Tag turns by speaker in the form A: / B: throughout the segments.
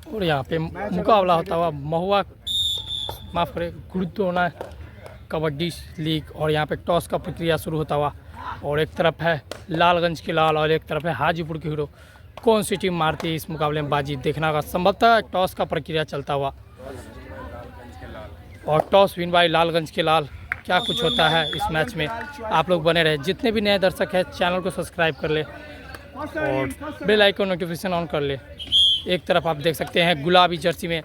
A: और यहाँ पे मुकाबला होता हुआ महुआ माफ करें गुरुद्वारा कबड्डी लीग। और यहाँ पे टॉस का प्रक्रिया शुरू होता हुआ और एक तरफ है लालगंज के लाल और एक तरफ है हाजीपुर के हीरो। कौन सी टीम मारती है इस मुकाबले में बाजी देखना होगा। संभवतः टॉस का प्रक्रिया चलता हुआ और टॉस विन बाय लालगंज के लाल। क्या कुछ होता है इस मैच में, आप लोग बने रहे। जितने भी नए दर्शक हैं चैनल को सब्सक्राइब कर ले और बेल आइकन नोटिफिकेशन ऑन कर ले। एक तरफ आप देख सकते हैं गुलाबी जर्सी में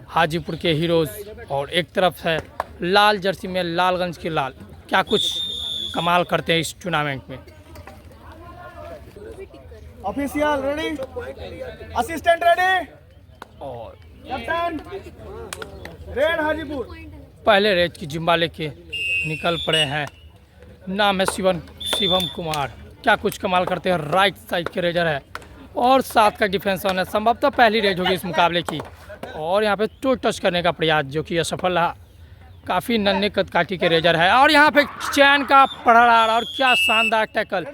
A: हाजीपुर के हीरोज़ और एक तरफ है लाल जर्सी में लालगंज के लाल। क्या कुछ कमाल करते हैं इस टूर्नामेंट में।
B: ऑफिशियल रेडी, असिस्टेंट रेडी
A: और
B: कैप्टन रेड हाजीपुर।
A: पहले रेड की जिम्मा लेके निकल पड़े हैं। नाम है शिवम कुमार। क्या कुछ कमाल करते हैं। राइट साइड के रेजर है और 7 का डिफेंस ऑन है। संभवतः पहली रेड होगी इस मुकाबले की। और यहाँ पे टो टच करने का प्रयास जो कि असफल रहा। काफ़ी नन्हे कदकाठी के रेजर है और यहाँ पे चैन का पड़ाड़ और क्या शानदार टैकल।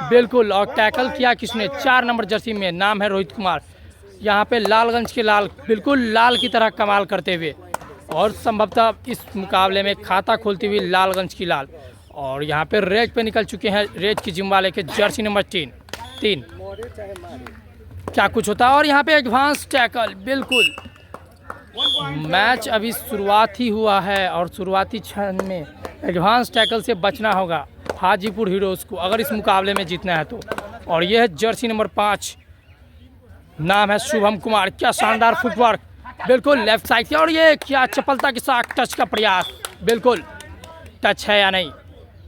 A: बिल्कुल, और टैकल किया किसने, 4 नंबर जर्सी में नाम है रोहित कुमार। यहाँ पे लालगंज के लाल बिल्कुल लाल की तरह कमाल करते हुए और संभवतः इस मुकाबले में खाता खोलती हुई लालगंज की लाल। और यहाँ पे रेड पे निकल चुके हैं रेड की जिम्मा लेके जर्सी नंबर 3। क्या कुछ होता है और यहाँ पे एडवांस टैकल। बिल्कुल, मैच अभी शुरुआत ही हुआ है और शुरुआती क्षण में एडवांस टैकल से बचना होगा हाजीपुर हीरोज़ को अगर इस मुकाबले में जीतना है तो। और यह है जर्सी नंबर 5, नाम है शुभम कुमार। क्या शानदार फुटवर्क, बिल्कुल लेफ्ट साइड से। और ये क्या चपलता के साथ टच का प्रयास। बिल्कुल टच है या नहीं,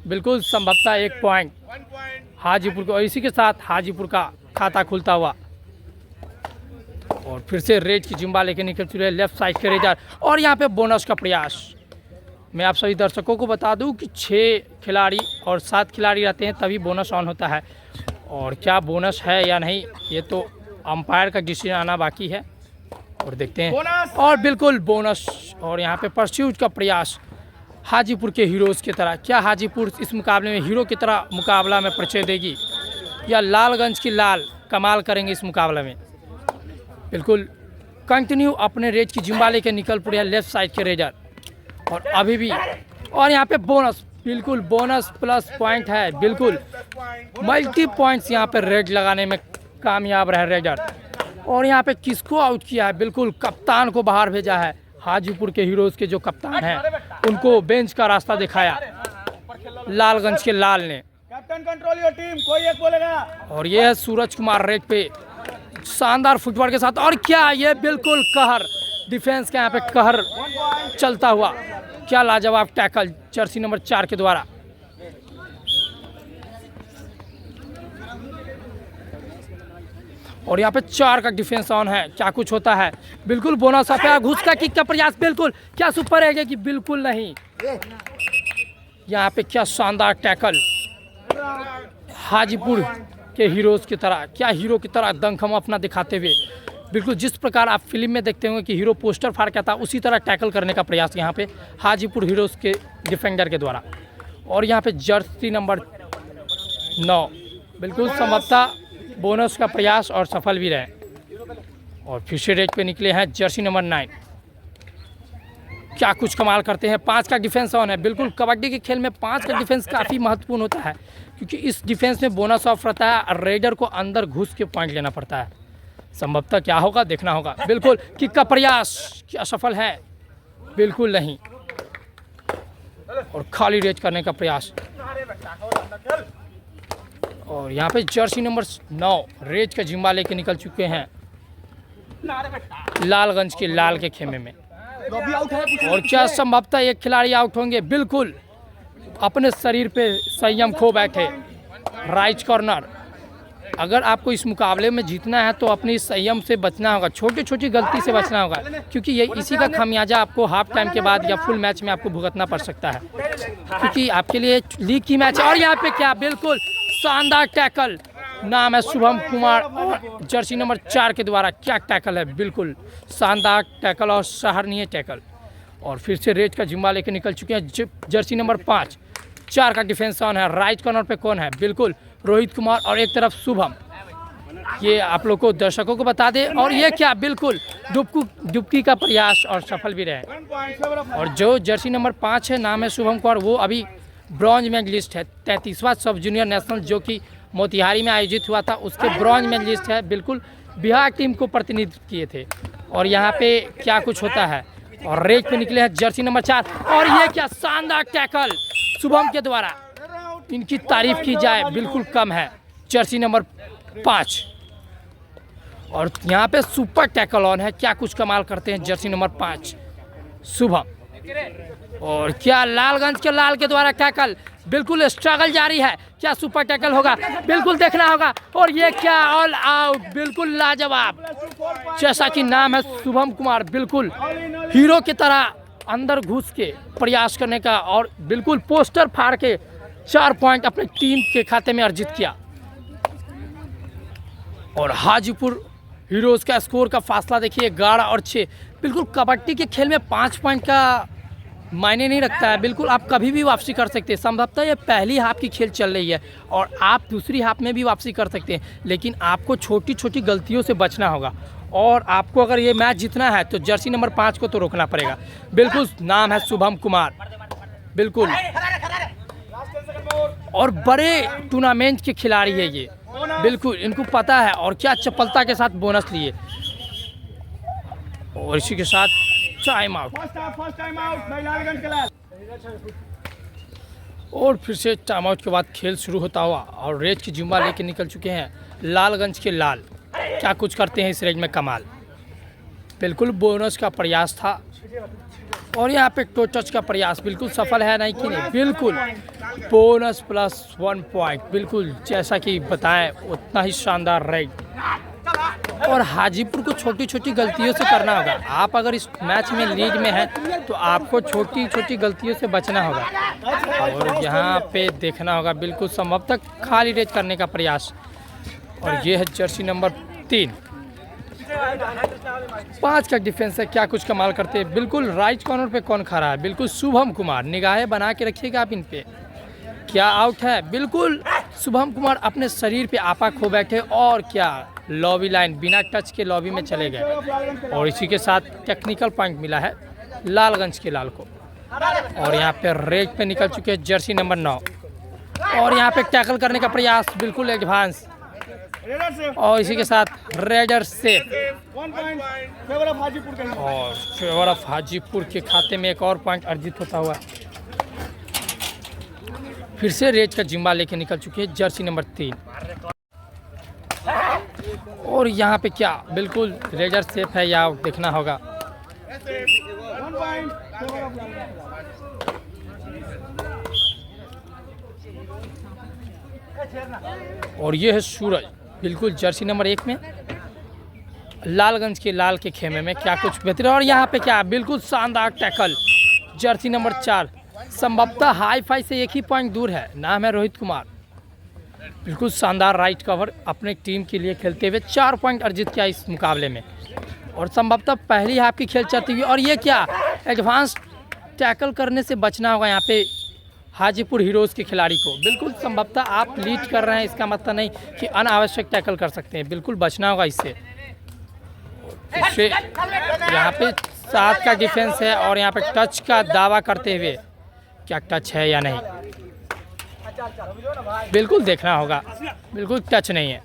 A: बिल्कुल संभवतः 1 पॉइंट हाजीपुर को। इसी के साथ हाजीपुर का खाता खुलता हुआ और फिर से रेड की जिम्बा लेके निकल चुके हैं लेफ्ट साइड के रेजर। और यहाँ पे बोनस का प्रयास। मैं आप सभी दर्शकों को बता दूं कि 6 खिलाड़ी और 7 खिलाड़ी रहते हैं तभी बोनस ऑन होता है। और क्या बोनस है या नहीं ये तो अंपायर का डिसीजन आना बाकी है और देखते हैं। और बिल्कुल बोनस। और यहाँ पे परस्यूट का प्रयास हाजीपुर के हीरोज़ की तरह। क्या हाजीपुर इस मुकाबले में हीरो की तरह मुकाबला में परिचय देगी या लालगंज की लाल कमाल करेंगे इस मुकाबले में। बिल्कुल कंटिन्यू अपने रेड की जिम्बा लेके निकल पड़े हैं लेफ्ट साइड के रेजर। और अभी भी और यहाँ पे बोनस, बिल्कुल बोनस प्लस पॉइंट है। बिल्कुल मल्टी पॉइंट्स यहाँ पे रेड लगाने में कामयाब रहे रेजर। और यहाँ पे किसको आउट किया है, बिल्कुल कप्तान को बाहर भेजा है। हाजीपुर के हीरोज़ के जो कप्तान हैं उनको बेंच का रास्ता दिखाया लालगंज के लाल ने।
B: कैप्टन कंट्रोल योर टीम, कोई एक बोलेगा।
A: और ये है सूरज कुमार रेड पे शानदार फुटवर्क के साथ। और क्या ये बिल्कुल कहर डिफेंस का यहाँ पे कहर चलता हुआ। क्या लाजवाब टैकल जर्सी नंबर 4 के द्वारा। और यहाँ पे 4 का डिफेंस ऑन है। क्या कुछ होता है, बिल्कुल बोनस पे घुस का किक का प्रयास। बिल्कुल क्या सुपर है कि बिल्कुल नहीं। यहाँ पे क्या शानदार टैकल हाजीपुर के हीरोज़ की तरह। क्या हीरो की तरह दमखम अपना दिखाते हुए। बिल्कुल जिस प्रकार आप फिल्म में देखते होंगे कि हीरो पोस्टर फाड़ के आता उसी तरह टैकल करने का प्रयास यहाँ पे हाजीपुर हीरोज़ के डिफेंडर के द्वारा। और यहाँ पे जर्सी नंबर 9 बिल्कुल संभवतः बोनस का प्रयास और सफल भी रहे। और फिर से रेड पे निकले हैं जर्सी नंबर 9। क्या कुछ कमाल करते हैं। 5 का डिफेंस ऑन है। बिल्कुल कबड्डी के खेल में 5 का डिफेंस काफ़ी महत्वपूर्ण होता है क्योंकि इस डिफेंस में बोनस ऑफ रहता है और रेडर को अंदर घुस के पॉइंट लेना पड़ता है। संभवतः क्या होगा देखना होगा। बिल्कुल किक का प्रयास क्या सफल है, बिल्कुल नहीं। और खाली रेज करने का प्रयास। और यहाँ पे जर्सी नंबर 9 रेज का जिम्मा लेके निकल चुके हैं लालगंज के लाल के खेमे में। और क्या संभवतः एक खिलाड़ी आउट होंगे। बिल्कुल अपने शरीर पे संयम खो बैठे राइट कॉर्नर। अगर आपको इस मुकाबले में जीतना है तो अपनी संयम से बचना होगा, छोटी छोटी गलती से बचना होगा क्योंकि ये इसी का खामियाजा आपको हाफ टाइम के बाद या फुल मैच में आपको भुगतना पड़ सकता है क्योंकि आपके लिए लीग की मैच है। और यहाँ पे क्या बिल्कुल शानदार टैकल, नाम है शुभम कुमार और जर्सी नंबर 4 के द्वारा। क्या टैकल है, बिल्कुल शानदार टैकल और सराहनीय टैकल। और फिर से रेड का जिम्मा लेकर निकल चुके हैं जर्सी नंबर 5। 4 का डिफेंस ऑन है। राइट कॉर्नर पे कौन है, बिल्कुल रोहित कुमार और एक तरफ शुभम। ये आप लोग को दर्शकों को बता दें। और ये क्या बिल्कुल डुबकी का प्रयास और सफल भी रहे।
B: 1 point favor of
A: और जो जर्सी नंबर 5 है, नाम है शुभम कुमार, वो अभी ब्रॉन्ज मेडलिस्ट है। 33वां सब जूनियर नेशनल जो कि मोतिहारी में आयोजित हुआ था, उसके ब्रॉन्ज मेडलिस्ट है। बिल्कुल बिहार टीम को प्रतिनिधित्व किए थे। और यहाँ पे क्या कुछ होता है, और रेस पे निकले हैं जर्सी नंबर 4। और ये क्या शानदार टैकल शुभम के द्वारा, इनकी तारीफ की जाए बिल्कुल कम है। जर्सी नंबर 5 और यहाँ पे सुपर टैकल ऑन है। क्या कुछ कमाल करते हैं जर्सी नंबर 5 शुभम। और क्या लालगंज के लाल के द्वारा टैकल, बिल्कुल स्ट्रगल जारी है। क्या सुपर टैकल होगा, बिल्कुल देखना होगा। और ये क्या ऑल आउट, बिल्कुल लाजवाब। जैसा कि नाम है शुभम कुमार, बिल्कुल हीरो की तरह अंदर घुस के प्रयास करने का और बिल्कुल पोस्टर फाड़ के 4 पॉइंट अपने टीम के खाते में अर्जित किया। और हाजीपुर हीरोज का स्कोर का फासला देखिए 11 और 6। बिल्कुल कबड्डी के खेल में 5 पॉइंट का मायने नहीं रखता है। बिल्कुल आप कभी भी वापसी कर सकते हैं। संभवतः ये पहली हाफ की खेल चल रही है और आप दूसरी हाफ में भी वापसी कर सकते हैं, लेकिन आपको छोटी छोटी गलतियों से बचना होगा। और आपको अगर ये मैच जीतना है तो जर्सी नंबर 5 को तो रोकना पड़ेगा। बिल्कुल नाम है शुभम कुमार, बिल्कुल और बड़े टूर्नामेंट के खिलाड़ी है ये, बिल्कुल इनको पता है। और क्या चपलता के साथ बोनस लिए। और इसी के साथ time out.
B: First time out भाई लालगंज के लाल।
A: और फिर से टाइम आउट के बाद खेल शुरू होता हुआ और रेज की जिम्मा लेके निकल चुके हैं लालगंज के लाल। क्या कुछ करते हैं इस रेज में कमाल। बिल्कुल बोनस का प्रयास था और यहाँ पे टो टच का प्रयास बिल्कुल सफल है नहीं कि नहीं, बिल्कुल बोनस प्लस 1 पॉइंट। बिल्कुल जैसा कि बताएं उतना ही शानदार रेज। और हाजीपुर को छोटी छोटी गलतियों से करना होगा। आप अगर इस मैच में लीड में हैं तो आपको छोटी छोटी गलतियों से बचना होगा। और यहाँ पे देखना होगा बिल्कुल संभवतः खाली रेज करने का प्रयास। और ये है जर्सी नंबर 3 5 का डिफेंस है। क्या कुछ कमाल करते हैं। बिल्कुल राइट कॉर्नर पे कौन खड़ा है, बिल्कुल शुभम कुमार। निगाहें बना के रखिएगा आप इन पे। क्या आउट है, बिल्कुल शुभम कुमार अपने शरीर पे आपा खो बैठे और क्या लॉबी लाइन बिना टच के लॉबी में चले गए। और इसी के साथ टेक्निकल पॉइंट मिला है लालगंज के लाल को। और यहाँ पे रेड पे निकल चुके हैं जर्सी नंबर 9। और यहाँ पे टैकल करने का प्रयास बिल्कुल एडवांस। और इसी के साथ रेडर से
B: 1 पॉइंट फेवर ऑफ हाजीपुर के लिए।
A: और फेवर ऑफ हाजीपुर के खाते में एक और पॉइंट अर्जित होता हुआ फिर से रेज का जिम्मा लेके निकल चुके हैं जर्सी नंबर 3। और यहाँ पे क्या बिल्कुल रेजर सेफ है या देखना होगा।
B: 1 पॉइंट फेवर ऑफ लालगंज।
A: और ये है सूरज, बिल्कुल जर्सी नंबर 1 में लालगंज के लाल के खेमे में। क्या कुछ बेहतर। और यहाँ पे क्या बिल्कुल शानदार टैकल जर्सी नंबर 4। संभवतः हाई फाई से एक ही पॉइंट दूर है। नाम है रोहित कुमार। बिल्कुल शानदार राइट कवर अपने टीम के लिए खेलते हुए 4 पॉइंट अर्जित किया इस मुकाबले में। और संभवतः पहली हाफ की खेल चलती हुई। और ये क्या एडवांस टैकल करने से बचना होगा यहाँ पे हाजीपुर हीरोज़ के खिलाड़ी को। बिल्कुल संभवतः आप लीड कर रहे हैं, इसका मतलब नहीं कि अनावश्यक टैकल कर सकते हैं। बिल्कुल बचना होगा इससे। यहाँ पे 7 का डिफेंस है। और यहाँ पे टच का दावा करते हुए क्या टच है या नहीं, बिल्कुल देखना होगा। बिल्कुल टच नहीं है।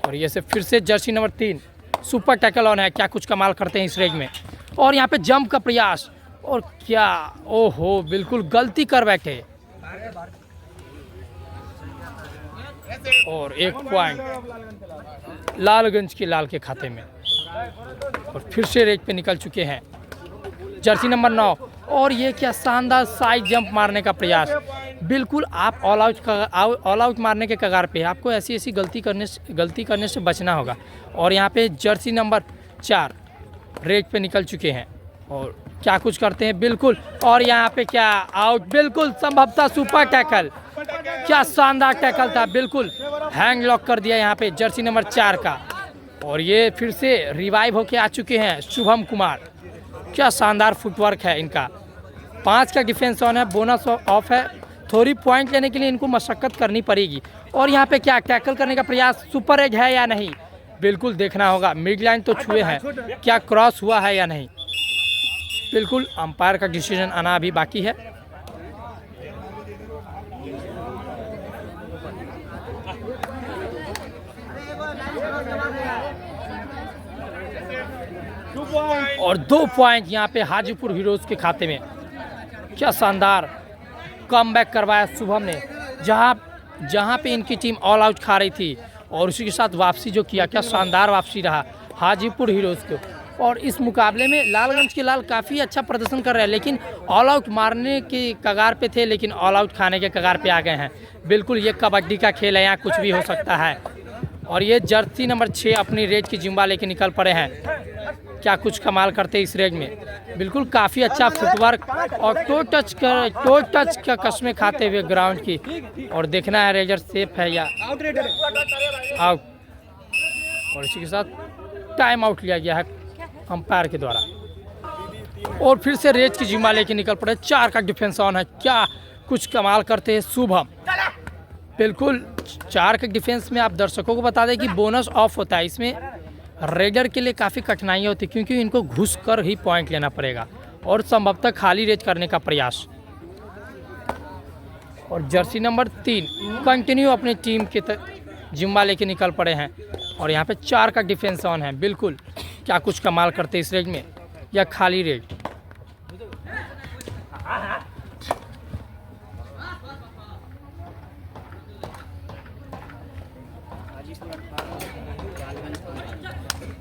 A: और ये से फिर से Jersey number 3 super tackle on है। क्या कुछ कमाल करते हैं इस रेज में। और यहाँ पे जंप का प्रयास। और क्या ओहो बिल्कुल गलती कर बैठे। और 1 पॉइंट लालगंज के लाल के खाते में। और फिर से रेज पे निकल चुके हैं जर्सी नंबर 9। और ये क्या शानदार साइड जंप मारने का प्रयास। बिल्कुल आप ऑल आउट मारने के कगार पे। आपको ऐसी ऐसी गलती करने से बचना होगा। और यहाँ पे जर्सी नंबर 4 रेड पे निकल चुके हैं। और क्या कुछ करते हैं बिल्कुल। और यहाँ पे क्या आउट, बिल्कुल संभवतः सुपर टैकल। क्या शानदार टैकल था, बिल्कुल हैंग लॉक कर दिया यहाँ पे जर्सी नंबर 4 का। और ये फिर से रिवाइव होके आ चुके हैं शुभम कुमार। क्या शानदार फुटवर्क है इनका। 5 का डिफेंस ऑन है, बोनस ऑफ है। थोड़ी पॉइंट लेने के लिए इनको मशक्कत करनी पड़ेगी। और यहाँ पे क्या टैकल करने का प्रयास, सुपर एज है या नहीं, बिल्कुल देखना होगा। मिड लाइन तो छुए हैं, क्या क्रॉस हुआ है या नहीं, बिल्कुल अंपायर का डिसीजन आना अभी बाकी है। और 2 पॉइंट यहाँ पे हाजीपुर हीरोज के खाते में। क्या शानदार कमबैक करवाया शुभम ने, जहाँ पे इनकी टीम ऑल आउट खा रही थी और उसी के साथ वापसी जो किया, क्या शानदार वापसी रहा हाजीपुर हीरोज़ को। और इस मुकाबले में लालगंज के लाल काफ़ी अच्छा प्रदर्शन कर रहे हैं, लेकिन ऑल आउट मारने की कगार पे थे, लेकिन ऑल आउट खाने के कगार पे आ गए हैं। बिल्कुल ये कबड्डी का खेल है, यहाँ कुछ भी हो सकता है। और ये जर्सी नंबर 6 अपनी रेड की जिम्मा लेके निकल पड़े हैं। क्या कुछ कमाल करते हैं इस रेड में, बिल्कुल काफ़ी अच्छा फुटवर्क और टो टच का कस्में खाते हुए ग्राउंड की। और देखना है रेजर सेफ है या आउट। और इसी के साथ टाइम आउट लिया गया है अंपायर के द्वारा। और फिर से रेज की जिम्मा लेके निकल पड़े, 4 का डिफेंस ऑन है। क्या कुछ कमाल करते हैं शुभम, बिल्कुल 4 के डिफेंस में। आप दर्शकों को बता दें कि बोनस ऑफ होता है, इसमें रेडर के लिए काफ़ी कठिनाई होती है, क्योंकि इनको घुस कर ही पॉइंट लेना पड़ेगा और संभवतः खाली रेज करने का प्रयास। और जर्सी नंबर 3 कंटिन्यू अपनी टीम के जिम्मा लेके निकल पड़े हैं। और यहाँ पे 4 का डिफेंस ऑन है, बिल्कुल क्या कुछ कमाल करते इस रेज में या खाली रेज।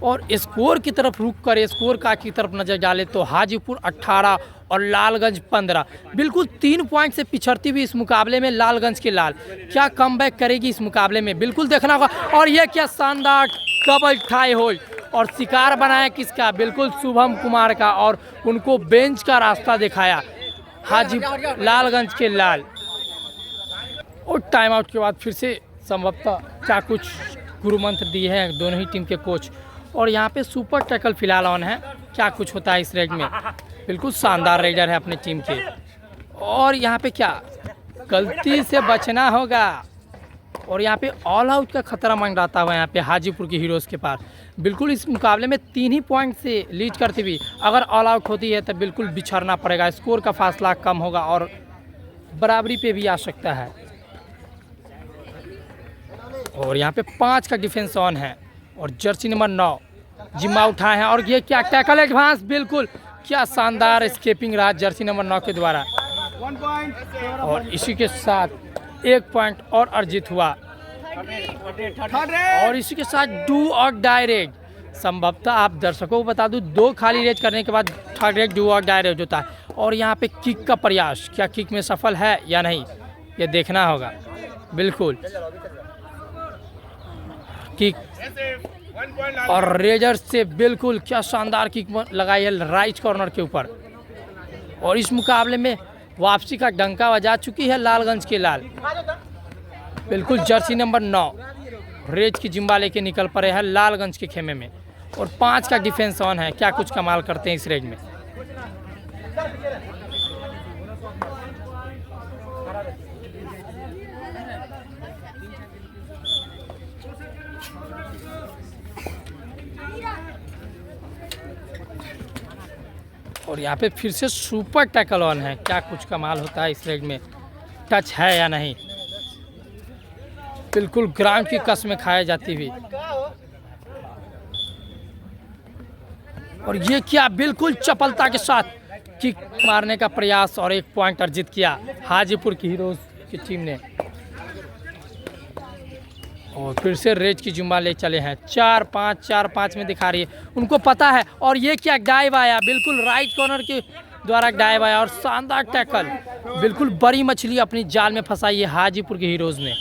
A: और स्कोर की तरफ रुक कर स्कोर का की तरफ नजर डाले तो हाजीपुर 18 और लालगंज 15, बिल्कुल 3 पॉइंट से पिछड़ती हुई इस मुकाबले में लालगंज के लाल क्या कमबैक करेगी इस मुकाबले में, बिल्कुल देखना होगा। और ये क्या शानदार डबल टाई हो और शिकार बनाया किसका, बिल्कुल शुभम कुमार का, और उनको बेंच का रास्ता दिखाया हाजीपुर लालगंज के लाल। और टाइम आउट के बाद फिर से संभवतः क्या कुछ गुरु मंत्र दिए हैं दोनों ही टीम के कोच। और यहाँ पे सुपर टैकल फिलहाल ऑन है, क्या कुछ होता है इस रेड में, बिल्कुल शानदार रेडर है अपने टीम के। और यहाँ पे क्या गलती से बचना होगा। और यहाँ पे ऑल आउट का खतरा मंडराता हुआ यहाँ पे हाजीपुर की हीरोज़ के पास। बिल्कुल इस मुकाबले में 3 ही पॉइंट से लीड करती हुई अगर ऑल आउट होती है तो बिल्कुल बिछड़ना पड़ेगा, स्कोर का फासला कम होगा और बराबरी पे भी आ सकता है। और यहाँ पे 5 का डिफेंस ऑन है और जर्सी नंबर 9 जिम्मा उठाए हैं। और ये क्या टैकल एडवांस, बिल्कुल क्या शानदार स्केपिंग रहा जर्सी नंबर 9 के द्वारा।
B: 1 पॉइंट।
A: और इसी के साथ 1 पॉइंट और अर्जित हुआ। और इसी के साथ डू और डायरेक्ट, संभवतः आप दर्शकों को बता दूं 2 खाली रेज करने के बाद थर्ड रेज डू और डायरेक्ट होता है। और यहाँ पे किक का प्रयास, क्या किक में सफल है या नहीं, ये देखना होगा। बिल्कुल किक और रेजर से बिल्कुल क्या शानदार किक लगाई है राइट कॉर्नर के ऊपर। और इस मुकाबले में वापसी का डंका बजा चुकी है लालगंज के लाल, बिल्कुल जर्सी नंबर 9 रेज की जिम्मा लेके निकल पड़े हैं लालगंज के खेमे में। और 5 का डिफेंस ऑन है, क्या कुछ कमाल करते हैं इस रेज में। और यहाँ पे फिर से सुपर टैकल ऑन है, क्या कुछ कमाल होता है इस रेड में, टच है या नहीं, बिल्कुल ग्राउंड की कसमें खाई जाती हुई। और ये क्या बिल्कुल चपलता के साथ किक मारने का प्रयास और 1 पॉइंट अर्जित किया हाजीपुर की हीरोज की टीम ने। और फिर से रेज की जुम्मा ले चले हैं, 4-5 में दिखा रही है, उनको पता है। और ये क्या डाइव आया, बिल्कुल राइट कॉर्नर के द्वारा डाइव आया और शानदार टैकल, बिल्कुल बड़ी मछली अपनी जाल में फंसाई है हाजीपुर के हीरोज ने।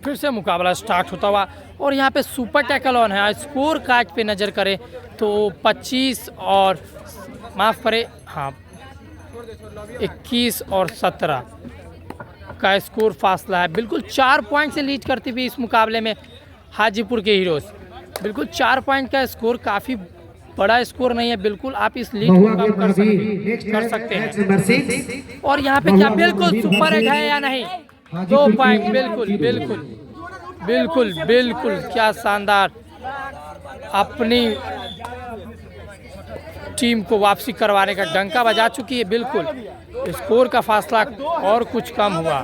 A: फिर से मुकाबला स्टार्ट होता हुआ और यहाँ पे सुपर टैकल ऑन है। स्कोर कार्ड पे नज़र करें तो 25 और माफ़ करें, हाँ 21 और 17 का स्कोर फासला है। बिल्कुल 4 पॉइंट से लीड करती हुई इस मुकाबले में हाजीपुर के हीरोज़, बिल्कुल 4 पॉइंट का स्कोर काफ़ी बड़ा स्कोर नहीं है, बिल्कुल आप इस लीड को कम कर सकते हैं। और यहाँ पे क्या बिल्कुल सुपर एज है या नहीं? 2 पॉइंट, बिल्कुल बिल्कुल बिल्कुल बिल्कुल, क्या शानदार, अपनी टीम को वापसी करवाने का डंका बजा चुकी है। बिल्कुल स्कोर का फासला और कुछ कम हुआ।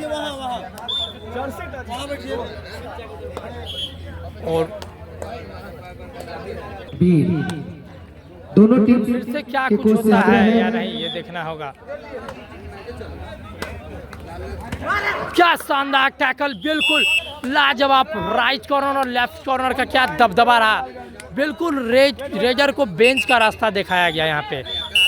A: और
C: दोनों टीम
A: फिर से क्या कुछ होता है या नहीं, ये देखना होगा। क्या शानदार टैकल, बिल्कुल लाजवाब। राइट कॉर्नर और लेफ्ट कॉर्नर का क्या दबदबा रहा, बिल्कुल रेजर को बेंच का रास्ता दिखाया गया यहाँ पे।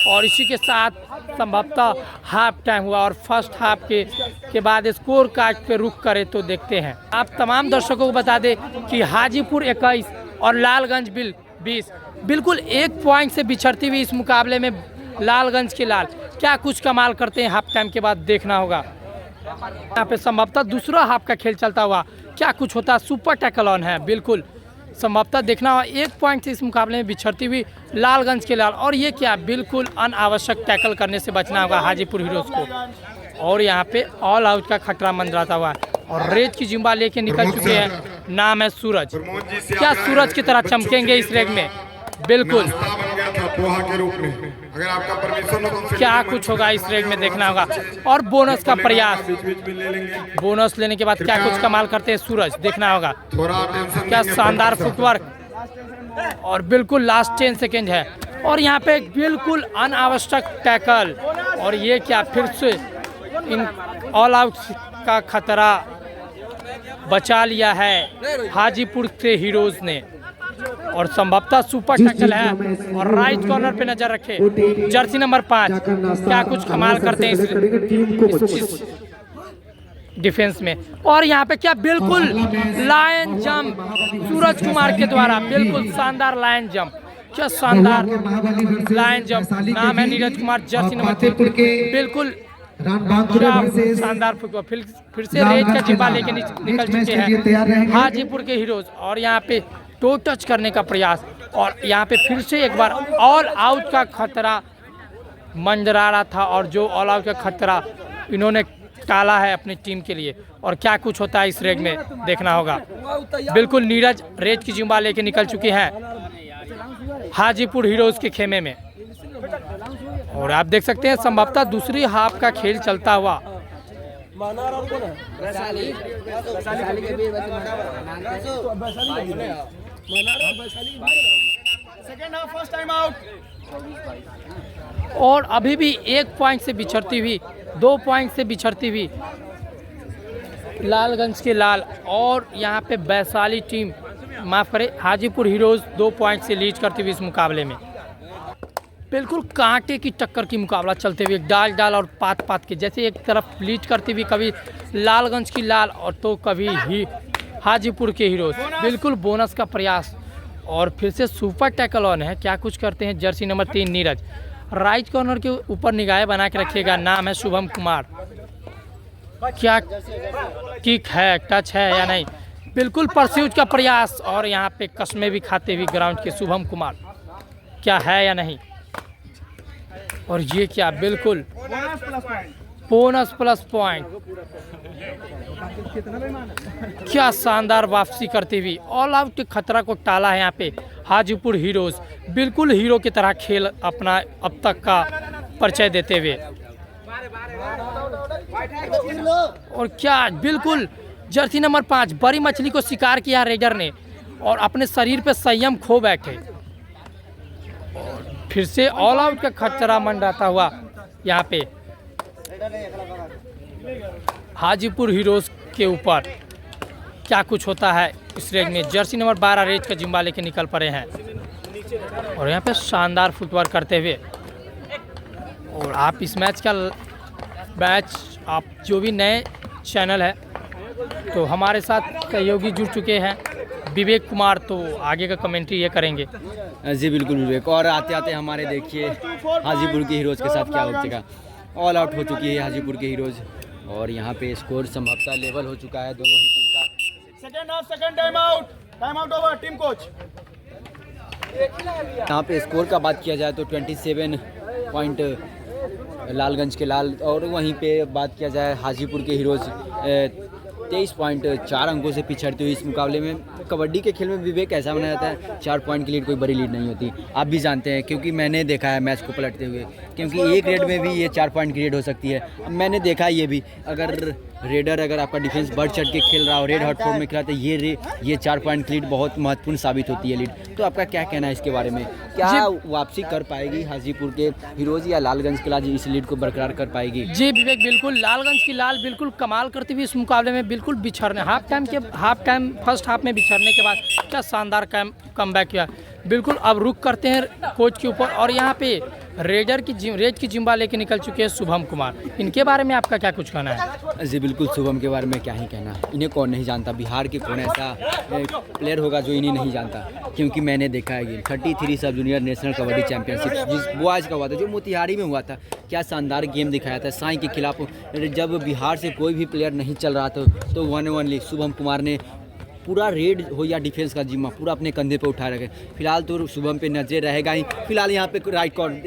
A: और इसी के साथ संभवतः हाफ टाइम हुआ और फर्स्ट हाफ के बाद स्कोर कार्ड पे रुक करे तो देखते हैं। आप तमाम दर्शकों को बता दें कि हाजीपुर 21 और लालगंज 20, बिल्कुल 1 पॉइंट से बिछड़ती हुई इस मुकाबले में लालगंज के लाल क्या कुछ कमाल करते हैं हाफ टाइम के बाद, देखना होगा। यहाँ पे संभवतः दूसरा हाफ का खेल चलता हुआ क्या कुछ होता, सुपर टैकल ऑन है, बिल्कुल संभवतः देखना होगा। 1 पॉइंट से इस मुकाबले में बिछड़ती हुई लालगंज के लाल। और ये क्या, बिल्कुल अनावश्यक टैकल करने से बचना होगा हाजीपुर हीरोज को। और यहाँ पे ऑल आउट का खतरा मंडराता हुआ और रेड की जिम्बा लेके निकल चुके हैं, नाम है सूरज। क्या सूरज की तरह चमकेंगे इस रेग में? बिल्कुल
D: पोहा के रूप में, अगर आपका परमिशन हो तो
A: क्या कुछ होगा इस रेग में, देखना होगा। और बोनस का प्रयास,
D: बीच में ले लेंगे।
A: बोनस लेने के बाद क्या कुछ कमाल करते हैं सूरज, देखना होगा।
D: थोड़ा टेंशन
A: क्या
D: नहीं है,
A: शानदार
D: प्रोफेसर।
A: फुटवर्क, और बिल्कुल लास्ट 10 सेकेंड है। और यहाँ पे बिल्कुल अनावश्यक टैकल। और ये क्या, फिर से इन ऑल आउट का खतरा बचा लिया है हाजीपुर के हीरोज ने। और संभवतः सुपर टैकल है। और राइट कॉर्नर पे नजर रखे, जर्सी नंबर 5 क्या कुछ कमाल करते हैं इस डिफेंस में। और यहाँ पे क्या, बिल्कुल लायन जंप सूरज कुमार के द्वारा, बिल्कुल शानदार लायन जंप, क्या शानदार लायन जंप। नाम है नीरज कुमार, जर्सी नंबर 3, बिल्कुल शानदार फुटबॉल। फिर से रेड का जिम्बा लेके निकल चुके हैं हाजीपुर के हीरोज। और यहाँ पे टो टच करने का प्रयास, और यहाँ पे फिर से एक बार ऑल आउट का खतरा मंडरा रहा था। और जो ऑल आउट का खतरा इन्होंने टाला है अपनी टीम के लिए। और क्या कुछ होता है इस रेग में, देखना होगा। बिल्कुल नीरज रेड की जिम्बा लेके निकल चुके हैं हाजीपुर हीरोज के खेमे में। और आप देख सकते हैं संभवतः दूसरी हाफ का खेल चलता हुआ।
B: Second half, first time out.
A: और अभी भी 1 पॉइंट से बिछड़ती हुई, 2 पॉइंट से बिछड़ती हुई लालगंज के लाल। और यहाँ पे वैशाली टीम, माफ़ करें, हाजीपुर हीरोज 2 पॉइंट से लीड करती हुई इस मुकाबले में। बिल्कुल कांटे की टक्कर की मुकाबला चलते हुए, डाल और पात के, जैसे एक तरफ लीड करती हुई कभी लालगंज की लाल और तो कभी ही हाजीपुर के हीरोज। बिल्कुल बोनस का प्रयास, और फिर से सुपर टैकल ऑन है, क्या कुछ करते हैं Jersey number 3 Neeraj. Right corner के ऊपर निगाहें बना के रखिएगा, नाम है शुभम कुमार। क्या किक है, टच है या नहीं, बिल्कुल परस्यूट का प्रयास। और यहाँ पे कस्में भी खाते हुए ग्राउंड के शुभम कुमार, क्या है या नहीं। और ये क्या, बिल्कुल बोनस प्लस पॉइंट, क्या शानदार वापसी करती हुई ऑल आउट के खतरा को टाला है यहाँ पे हाजीपुर हीरोज। बिल्कुल हीरो की तरह खेल अपना अब तक का परिचय देते हुए। और क्या, बिल्कुल जर्सी नंबर 5 बड़ी मछली को शिकार किया रेडर ने, और अपने शरीर पे संयम खो बैठे। और फिर से ऑल आउट का खतरा मंडराता हुआ यहाँ पे हाजीपुर हीरोज के ऊपर। क्या कुछ होता है इस रेग में, जर्सी नंबर 12 रेड का जिम्बा लेके निकल पड़े हैं। और यहाँ पे शानदार फुटवर्क करते हुए। और आप इस मैच आप जो भी नए चैनल है तो हमारे साथ सहयोगी जुड़ चुके हैं विवेक कुमार, तो आगे का कमेंट्री ये करेंगे।
E: जी बिल्कुल विवेक। और आते आते हमारे देखिए हाजीपुर के हीरोज़ के साथ क्या हो चुका, ऑल आउट हो चुकी है हाजीपुर के हीरोज़। और यहाँ पे स्कोर संभवतः लेवल हो चुका है दोनों ही टीम का।
B: Second half, second time out. Time out over. Team coach.
E: यहाँ पे स्कोर का बात किया जाए तो 27 पॉइंट लालगंज के लाल, और वहीं पे बात किया जाए हाजीपुर के हीरोज़ 23.4 अंकों से पिछड़ते हुए इस मुकाबले में। कबड्डी के खेल में विवेक ऐसा बनाया जाता है 4 पॉइंट की लीड कोई बड़ी लीड नहीं होती, आप भी जानते हैं क्योंकि मैंने देखा है मैच को पलटते हुए, क्योंकि एक रेड में भी ये 4 पॉइंट की लीड हो सकती है। अब मैंने देखा ये भी, अगर रेडर अगर आपका डिफेंस बढ़ चढ़ के खेल रहा हो, रेड हॉट फॉर्म में खेला, तो ये 4 पॉइंट की लीड बहुत महत्वपूर्ण साबित होती है लीड। तो आपका क्या कहना है इसके बारे में, क्या वापसी कर पाएगी हाजीपुर के हीरोज़ या लालगंज के लाल इस लीड को बरकरार कर पाएगी?
A: जी विवेक, बिल्कुल लालगंज की लाल बिल्कुल कमाल करती हुई इस मुकाबले में बिल्कुल बिछड़ने हाफ टाइम फर्स्ट हाफ में बिछड़ने के बाद क्या शानदार कमबैक किया। बिल्कुल अब रुक करते हैं कोच के ऊपर, और यहाँ पे रेड की जिम्बा लेके निकल चुके हैं शुभम कुमार। इनके बारे में आपका क्या कुछ कहना है?
E: जी बिल्कुल, शुभम के बारे में क्या ही कहना, इन्हें कौन नहीं जानता, बिहार के कौन ऐसा प्लेयर होगा जो इन्हें नहीं जानता, क्योंकि मैंने देखा है कि 33 सब जूनियर नेशनल कबड्डी चैंपियनशिप जिस बॉयज़ का हुआ था, जो मोतिहारी में हुआ था, क्या शानदार गेम दिखाया था साई के खिलाफ। जब बिहार से कोई भी प्लेयर नहीं चल रहा था तो वन ओनली शुभम कुमार ने पूरा रेड हो या डिफेंस का जिम्मा पूरा अपने कंधे पे उठा रखे। फिलहाल तो शुभम पे नजर रहेगा ही, फिलहाल यहाँ पे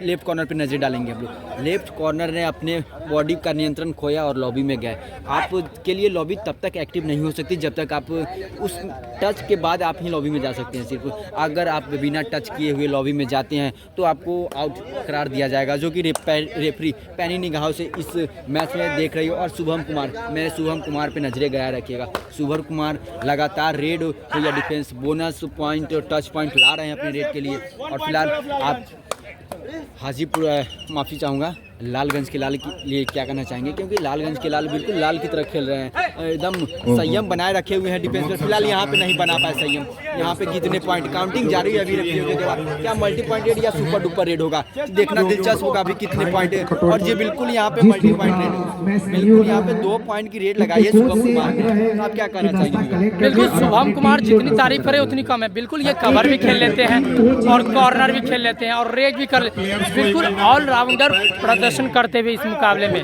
E: लेफ्ट कॉर्नर पे नजर डालेंगे हम लोग। लेफ्ट कॉर्नर ने अपने बॉडी का नियंत्रण खोया और लॉबी में गए। आपके लिए लॉबी तब तक एक्टिव नहीं हो सकती जब तक आप उस टच के बाद आप ही लॉबी में जा सकते हैं। सिर्फ अगर आप बिना टच किए हुए लॉबी में जाते हैं तो आपको आउट करार दिया जाएगा, जो कि रेफरी पैनी निगाहों से इस मैच में देख रही हो। और शुभम कुमार पे नजरें गया रखिएगा। शुभम कुमार लगातार रेड हो या डिफेंस बोनस पॉइंट और टच पॉइंट ला रहे हैं अपने रेड के लिए। और फिलहाल आप हाजीपुर माफ़ी चाहूँगा लालगंज के लाल के लिए क्या कहना चाहेंगे, क्योंकि लालगंज के लाल बिल्कुल लाल की तरह खेल रहे हैं, एकदम संयम बनाए रखे हुए हैं डिफेंस में। फिलहाल यहाँ पे नहीं बना पाए संयम। यहाँ पे कितने पॉइंट काउंटिंग जारी है अभी रखी होगी, क्या मल्टी पॉइंट रेड या सुपर डुपर रेड होगा, देखना दिलचस्प होगा अभी कितने पॉइंट है। और ये बिल्कुल यहाँ पे मल्टी पॉइंट रेड, बिल्कुल यहाँ पे 2 पॉइंट की रेड लगाई है शुभम कुमार ने। तो आप क्या कहना चाहेंगे?
A: बिल्कुल शुभम कुमार जितनी तारीफ करे उतनी कम है। बिल्कुल ये कवर भी खेल लेते हैं और कॉर्नर भी खेल लेते हैं और रेड भी कर लेते हैं। बिल्कुल ऑलराउंडर प्रदर्शन करते हुए इस मुकाबले में।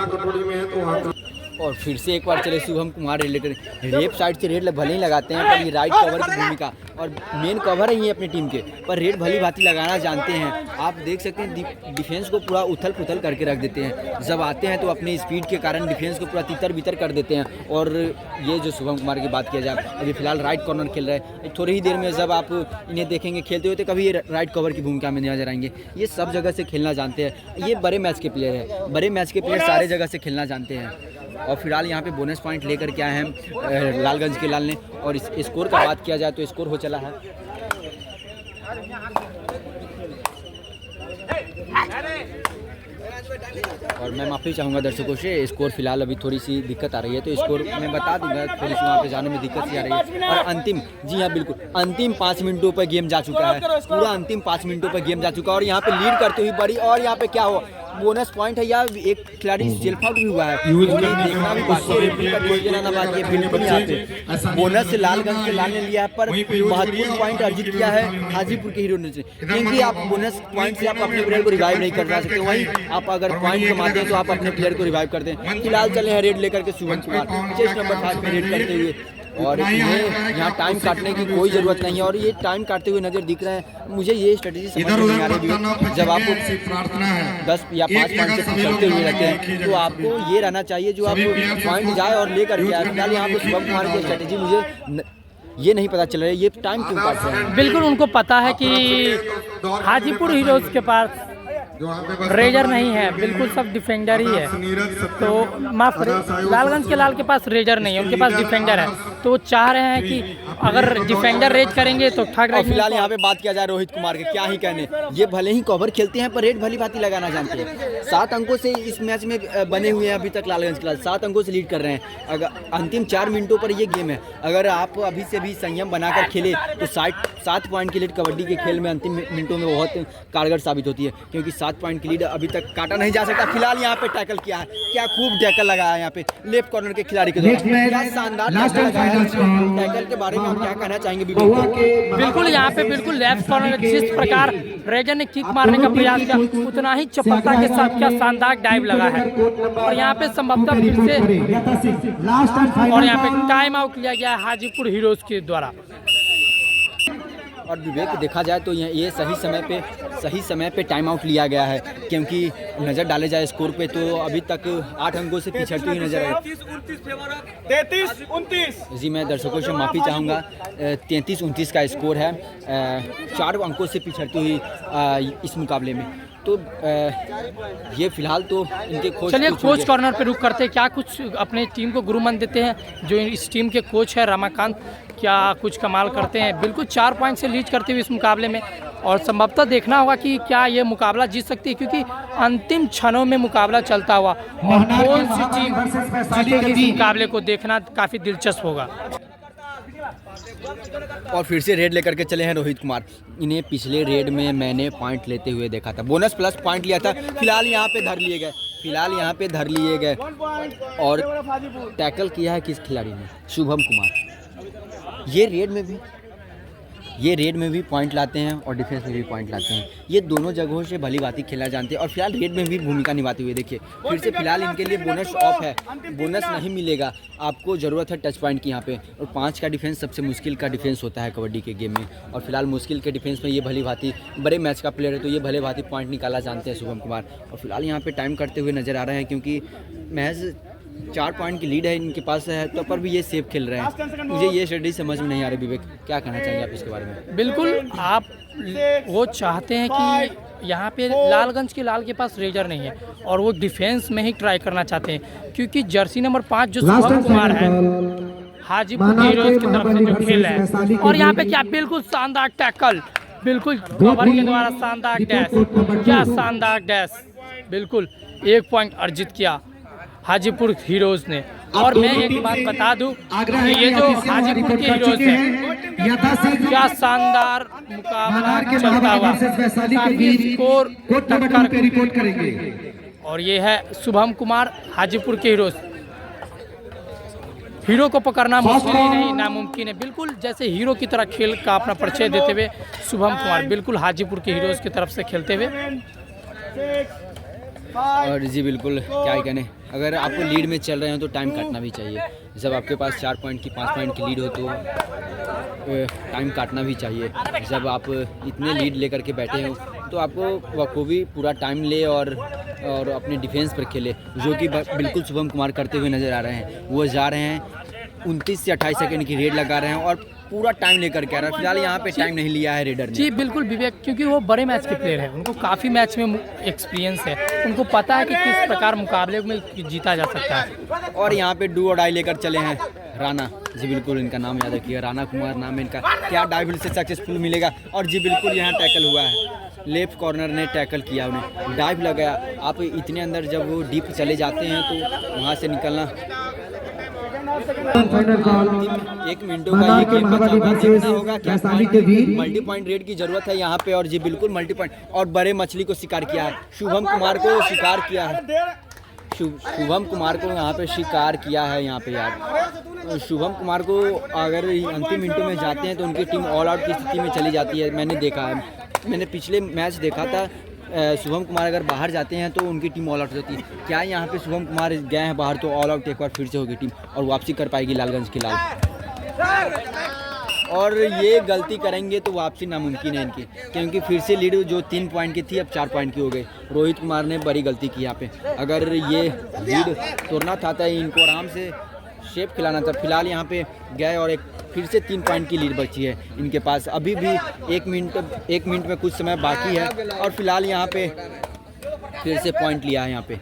E: और फिर से एक बार चले शुभम कुमार लेफ्ट साइड से रेड भले ही लगाते हैं, पर ये राइट कवर की भूमिका और मेन कवर है ये अपनी टीम के, पर रेड भली भांति लगाना जानते हैं। आप देख सकते हैं डिफेंस को पूरा उथल पुथल करके रख देते हैं। जब आते हैं तो अपनी स्पीड के कारण डिफेंस को पूरा तितर बितर कर देते हैं। और ये जो शुभम कुमार की बात किया जाए, अभी फिलहाल राइट कॉर्नर खेल रहे हैं। थोड़ी ही देर में जब आप इन्हें देखेंगे खेलते हुए तो कभी ये राइट कवर की भूमिका में नजर आएंगे। ये सब जगह से खेलना जानते हैं, ये बड़े मैच के प्लेयर है। बड़े मैच के प्लेयर सारे जगह से खेलना जानते हैं। और फिलहाल यहाँ पे बोनस पॉइंट लेकर के आए हैं लालगंज के लाल ने। और इस स्कोर का बात किया जाए तो स्कोर हो चला है और मैं माफ़ी चाहूँगा दर्शकों से, स्कोर फिलहाल अभी थोड़ी सी दिक्कत आ रही है, तो स्कोर मैं बता दूंगा, थोड़ी सी वहाँ पे जाने में दिक्कत सी आ रही है। और अंतिम, जी हाँ बिल्कुल, अंतिम 5 मिनटों पर गेम जा चुका है, पूरा अंतिम 5 मिनटों पर गेम जा चुका है। और यहाँ पे लीड करते हुई बड़ी, और यहाँ पे क्या हो बोनस पॉइंट है या एक खिलाड़ी सेल्फ आउट भी हुआ है, देखना भी बाकी है, रेफरी का कोई देना ना बाकी है। बिल्कुल यहाँ पे बोनस से लालगंज के लाल ने लिया है, पर महत्वपूर्ण पॉइंट अर्जित किया है हाजीपुर के हीरो ने, क्योंकि आप बोनस पॉइंट से आप अपने प्लेयर को रिवाइव नहीं कर सकते। वहीं आप अगर पॉइंट कमाते हैं तो आप अपने प्लेयर को रिवाइव करते हैं। फिलहाल चले हैं रेड लेकर के शुभम कुमार चेस्ट नंबर 5 पे रेड करते हुए। और इन्हें यहाँ टाइम काटने की कोई ज़रूरत नहीं है, और ये टाइम काटते हुए नज़र दिख रहे हैं। मुझे ये स्ट्रेटेजी समझ में नहीं आ रही है। जब आप 10 या 5 पॉइंट से पिछड़ते हुए रहते हैं तो आपको ये रहना चाहिए जो आप पॉइंट जाए और लेकर के आए। फिलहाल यहाँ पे शुभम कुमार की स्ट्रेटेजी मुझे ये नहीं पता चल रहा है, ये टाइम क्यों काट रहे हैं।
A: बिल्कुल उनको पता है कि हाजीपुर हीरोज़ के पास रेजर नहीं है, बिल्कुल सब डिफेंडर ही है। तो माफ करें, लालगंज के लाल के पास रेजर नहीं है, उनके पास डिफेंडर है। तो वो चाह रहे हैं कि अगर डिफेंडर रेज करेंगे तो ठग रहे।
E: फिलहाल यहाँ पे बात किया जाए रोहित कुमार के, क्या ही कहने, ये भले ही कवर खेलते हैं पर रेड भली भांति लगाना जानते हैं। 7 अंकों से इस मैच में बने हुए हैं अभी तक लालगंज के लाल, 7 अंकों से लीड कर रहे हैं। अगर अंतिम 4 मिनटों पर ये गेम है, अगर आप अभी से भी संयम बनाकर खेले तो 7 पॉइंट की लीड कबड्डी के खेल में अंतिम मिनटों में बहुत कारगर साबित होती है, क्योंकि 7 पॉइंट की लीड अभी तक काटा नहीं जा सकता। फिलहाल यहाँ पे टैकल किया है, क्या खूब टैकल लगाया है यहाँ पे लेफ्ट कॉर्नर के खिलाड़ी के द्वारा, क्या शानदार टैकल लगाया है। टैकल के बारे में आप क्या कहना चाहेंगे?
A: बिल्कुल यहाँ पे बिल्कुल लेफ्ट कॉर्नर जिस प्रकार रेजर ने किक मारने का प्रयास किया, उतना ही चपलता के साथ क्या शानदार डाइव लगा है। और यहाँ पे संभवतः फिर से और यहाँ पे टाइम आउट लिया गया है हाजीपुर हीरोज के द्वारा।
E: और विवेक देखा जाए तो ये सही समय पे टाइम आउट लिया गया है, क्योंकि नज़र डाले जाए स्कोर पे तो अभी तक 8 अंकों से पिछड़ती हुई नजर आई।
B: 33-29।
E: जी मैं दर्शकों से माफ़ी चाहूँगा, 33-29 का स्कोर है, 4 अंकों से पिछड़ती हुई इस मुकाबले में। तो ये फिलहाल तो इनके कोच,
A: चलिए कोच कॉर्नर पे रुक करते हैं, क्या कुछ अपने टीम को गुरुमन देते हैं जो इस टीम के कोच है रमाकांत, क्या कुछ कमाल करते हैं। बिल्कुल 4 पॉइंट से लीड करते हुए इस मुकाबले में, और संभवतः देखना होगा कि क्या ये मुकाबला जीत सकती है, क्योंकि अंतिम क्षणों में मुकाबला चलता हुआ और कौन सी टीम जीतेगी इस मुकाबले को देखना काफ़ी दिलचस्प होगा।
E: और फिर से रेड लेकर के चले हैं रोहित कुमार। इन्हें पिछले रेड में मैंने पॉइंट लेते हुए देखा था, बोनस प्लस पॉइंट लिया था, फिलहाल यहाँ पे धर लिए गए और टैकल किया है किस खिलाड़ी ने, शुभम कुमार। ये रेड में भी पॉइंट लाते हैं और डिफेंस में भी पॉइंट लाते हैं, ये दोनों जगहों से भली भांति खेला जानते हैं और फिलहाल रेड में भी भूमिका निभाते हुए देखिए। फिर से फिलहाल इनके लिए बोनस ऑफ है, बोनस नहीं मिलेगा, आपको ज़रूरत है टच पॉइंट की यहाँ पे। और 5 का डिफेंस सबसे मुश्किल का डिफेंस होता है कबड्डी के गेम में, और फिलहाल मुश्किल के डिफेंस में ये भली भांति, बड़े मैच का प्लेयर है तो ये भले भांति पॉइंट निकाला जानते हैं शुभम कुमार। और फिलहाल यहाँ पे टाइम करते हुए नजर आ रहे हैं, क्योंकि मैच 4 पॉइंट की लीड है इनके पास है, तो पर भी ये सेफ खेल रहे हैं। मुझे ये स्ट्रेटजी समझ में नहीं आ रही। विवेक, क्या कहना चाहेंगे आप इसके बारे में?
A: बिल्कुल, आप वो चाहते हैं कि यहाँ पे लालगंज के लाल के पास रेजर नहीं है और वो डिफेंस में ही ट्राई करना चाहते हैं, क्योंकि जर्सी नंबर 5 जो शुभम कुमार है हाजीपुर हीरोज की तरफ से जो खेल है, और यहाँ पे क्या बिल्कुल शानदार टैकल, बिल्कुल कवर के द्वारा शानदार डैश, क्या शानदार डैश, बिल्कुल 1 पॉइंट अर्जित किया हाजीपुर हीरोज ने। और मैं एक बात बता दूं कि ये जो हाजीपुर के हीरोज हैं, क्या शानदार मुकाबला चलता हुआ, काफी स्कोर टक्कर, और ये है शुभम कुमार हाजीपुर के हीरोज। हीरो को पकड़ना मुश्किल ही नहीं, नामुमकिन है। बिल्कुल जैसे हीरो की तरह खेल का अपना परिचय देते हुए शुभम कुमार बिल्कुल हाजीपुर के हीरोज की तरफ से खेलते हुए।
E: और जी बिल्कुल, क्या ही कहने, अगर आपको लीड में चल रहे हो तो टाइम काटना भी चाहिए। जब आपके पास 4 पॉइंट की 5 पॉइंट की लीड हो तो टाइम काटना भी चाहिए। जब आप इतने लीड लेकर के बैठे हो तो आपको बखूबी पूरा टाइम ले और अपने डिफेंस पर खेले, जो कि बिल्कुल शुभम कुमार करते हुए नज़र आ रहे हैं। वो जा रहे हैं 29 से 28 सेकंड की रेड लगा रहे हैं और पूरा टाइम लेकर के आ रहा है। फिलहाल यहाँ पे टाइम नहीं लिया है रेडर ने।
A: जी बिल्कुल विवेक, क्योंकि वो बड़े मैच के प्लेयर हैं, उनको काफ़ी मैच में एक्सपीरियंस है, उनको पता है कि किस प्रकार मुकाबले में जीता जा सकता है।
E: और यहाँ पे डू और डाई लेकर चले हैं राणा जी, बिल्कुल इनका नाम याद रखिए, राणा कुमार नाम है इनका। क्या डाइव से सक्सेसफुल मिलेगा? और जी बिल्कुल यहाँ टैकल हुआ है, लेफ्ट कॉर्नर ने टैकल किया, उन्हें डाइव लगाया। आप इतने अंदर जब वो डीप चले जाते हैं तो वहाँ से निकलना 1 मिनटों का ये गेम बचा हुआ, देखना होगा क्या मल्टी पॉइंट रेड की जरूरत है यहाँ पे। और जी बिल्कुल मल्टी पॉइंट, और बड़े मछली को शिकार किया है, शुभम कुमार को शिकार किया है, शुभम कुमार को यहाँ पे शिकार किया है यहाँ पे यार। शुभम कुमार को अगर अंतिम मिनटों में जाते हैं तो उनकी टीम ऑल आउट की स्थिति में चली जाती है। मैंने देखा है, मैंने पिछले मैच देखा था, शुभम कुमार अगर बाहर जाते हैं तो उनकी टीम ऑल आउट होती है। क्या यहाँ पे शुभम कुमार गए हैं बाहर तो ऑल आउट एक बार फिर से होगी टीम और वापसी कर पाएगी लालगंज की लाल। और ये गलती करेंगे तो वापसी नामुमकिन है इनकी, क्योंकि फिर से लीड जो 3 पॉइंट की थी अब 4 पॉइंट की हो गई। रोहित कुमार ने बड़ी गलती की यहाँ पे, अगर ये लीड तोड़ना था तो इनको आराम से शेप खिलाना था। फिलहाल यहाँ पे गए और एक फिर से 3 पॉइंट की लीड बची है इनके पास। अभी भी 1 मिनट में कुछ समय बाकी है और फिलहाल यहाँ पे फिर से पॉइंट लिया है यहाँ पे।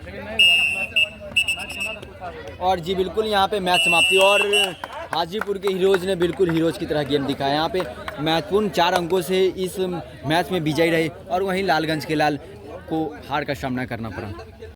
E: और जी बिल्कुल यहाँ पे मैच समाप्ति, और हाजीपुर के हीरोज़ ने बिल्कुल हीरोज़ की तरह गेम दिखाया। यहाँ पे महत्वपूर्ण 4 अंकों से इस मैच में विजयी रहे और वहीं लालगंज के लाल को हार का सामना करना पड़ा।